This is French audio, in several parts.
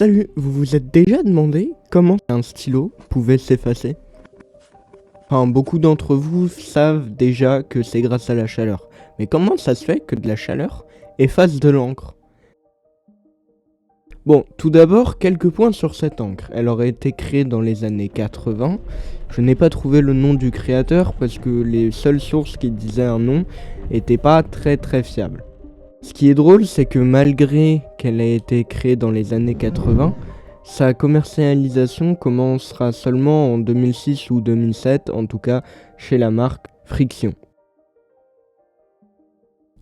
Salut, vous vous êtes déjà demandé comment un stylo pouvait s'effacer? Enfin, beaucoup d'entre vous savent déjà que c'est grâce à la chaleur. Mais comment ça se fait que de la chaleur efface de l'encre? Bon, tout d'abord, quelques points sur cette encre. Elle aurait été créée dans les années 80. Je n'ai pas trouvé le nom du créateur parce que les seules sources qui disaient un nom n'étaient pas très fiables. Ce qui est drôle, c'est que malgré qu'elle ait été créée dans les années 80, sa commercialisation commencera seulement en 2006 ou 2007, en tout cas chez la marque Friction.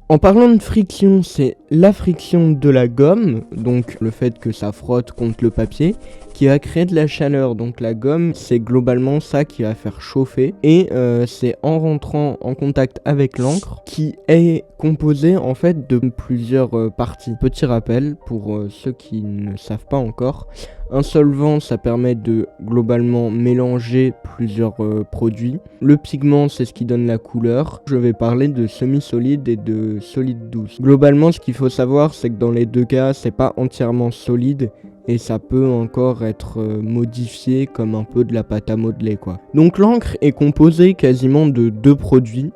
En parlant de friction, c'est la friction de la gomme, donc le fait que ça frotte contre le papier, qui va créer de la chaleur. Donc la gomme, c'est globalement ça qui va faire chauffer, et c'est en rentrant en contact avec l'encre qui est composée en fait de plusieurs parties. Petit rappel pour ceux qui ne savent pas encore. Un solvant, ça permet de globalement mélanger plusieurs produits. Le pigment, c'est ce qui donne la couleur. Je vais parler de semi-solide et de solide douce. Globalement, ce qu'il faut savoir, c'est que dans les deux cas, c'est pas entièrement solide et ça peut encore être modifié comme un peu de la pâte à modeler, quoi. Donc l'encre est composée quasiment de deux produits.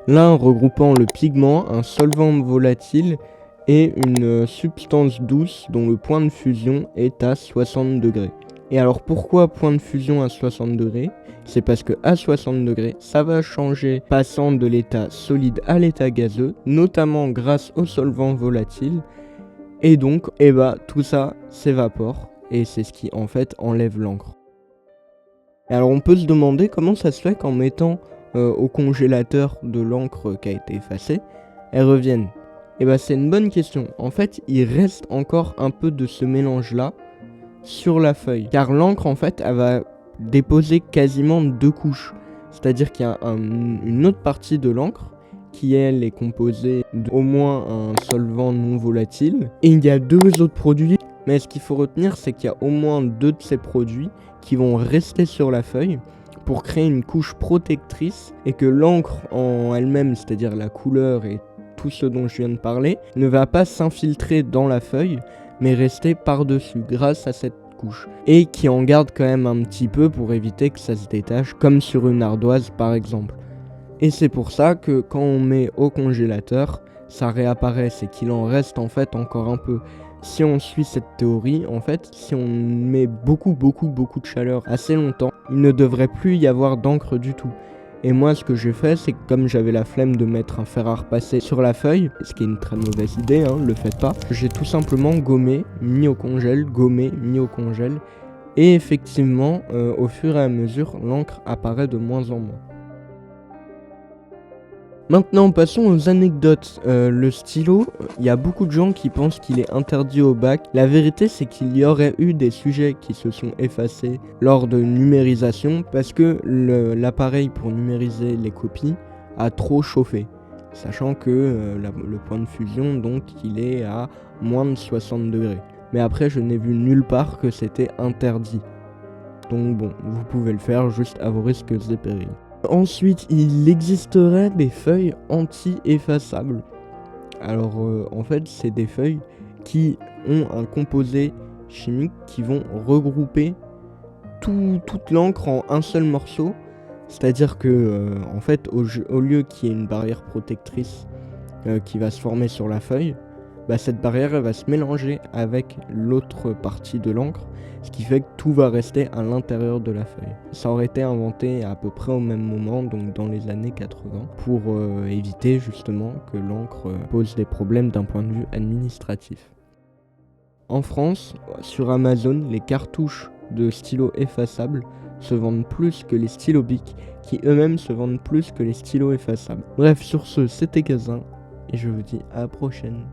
L'un regroupant le pigment, un solvant volatile, et une substance douce dont le point de fusion est à 60 degrés. Et alors pourquoi point de fusion à 60 degrés? C'est parce que à 60 degrés, ça va changer, passant de l'état solide à l'état gazeux, notamment grâce au solvant volatile. Et donc, tout ça s'évapore, et c'est ce qui en fait enlève l'encre. Et alors on peut se demander comment ça se fait qu'en mettant au congélateur de l'encre qui a été effacée, elle revienne. C'est une bonne question. En fait, il reste encore un peu de ce mélange-là sur la feuille. Car l'encre, en fait, elle va déposer quasiment deux couches. C'est-à-dire qu'il y a une autre partie de l'encre qui, elle, est composée d'au moins un solvant non volatile. Et il y a deux autres produits. Mais ce qu'il faut retenir, c'est qu'il y a au moins deux de ces produits qui vont rester sur la feuille pour créer une couche protectrice et que l'encre en elle-même, c'est-à-dire la couleur et tout ce dont je viens de parler, ne va pas s'infiltrer dans la feuille, mais rester par-dessus grâce à cette couche. Et qui en garde quand même un petit peu pour éviter que ça se détache, comme sur une ardoise par exemple. Et c'est pour ça que quand on met au congélateur, ça réapparaît, c'est qu'il en reste en fait encore un peu. Si on suit cette théorie, en fait, si on met beaucoup de chaleur assez longtemps, il ne devrait plus y avoir d'encre du tout. Et moi, ce que j'ai fait, c'est que comme j'avais la flemme de mettre un fer à repasser sur la feuille, ce qui est une très mauvaise idée, le faites pas, j'ai tout simplement gommé, mis au congèle, gommé, mis au congèle. Et effectivement, au fur et à mesure, l'encre apparaît de moins en moins. Maintenant, passons aux anecdotes. Le stylo, il y a beaucoup de gens qui pensent qu'il est interdit au bac. La vérité, c'est qu'il y aurait eu des sujets qui se sont effacés lors de numérisation parce que l'appareil pour numériser les copies a trop chauffé. Sachant que le point de fusion, donc, il est à moins de 60 degrés. Mais après, je n'ai vu nulle part que c'était interdit. Donc bon, vous pouvez le faire juste à vos risques et périls. Ensuite, il existerait des feuilles anti-effaçables. Alors, en fait, c'est des feuilles qui ont un composé chimique qui vont regrouper toute l'encre en un seul morceau. C'est-à-dire que, en fait, au lieu qu'il y ait une barrière protectrice qui va se former sur la feuille, cette barrière elle va se mélanger avec l'autre partie de l'encre, ce qui fait que tout va rester à l'intérieur de la feuille. Ça aurait été inventé à peu près au même moment, donc dans les années 80, pour éviter justement que l'encre pose des problèmes d'un point de vue administratif. En France, sur Amazon, les cartouches de stylos effaçables se vendent plus que les stylos Bic, qui eux-mêmes se vendent plus que les stylos effaçables. Bref, sur ce, c'était Gazin, et je vous dis à la prochaine.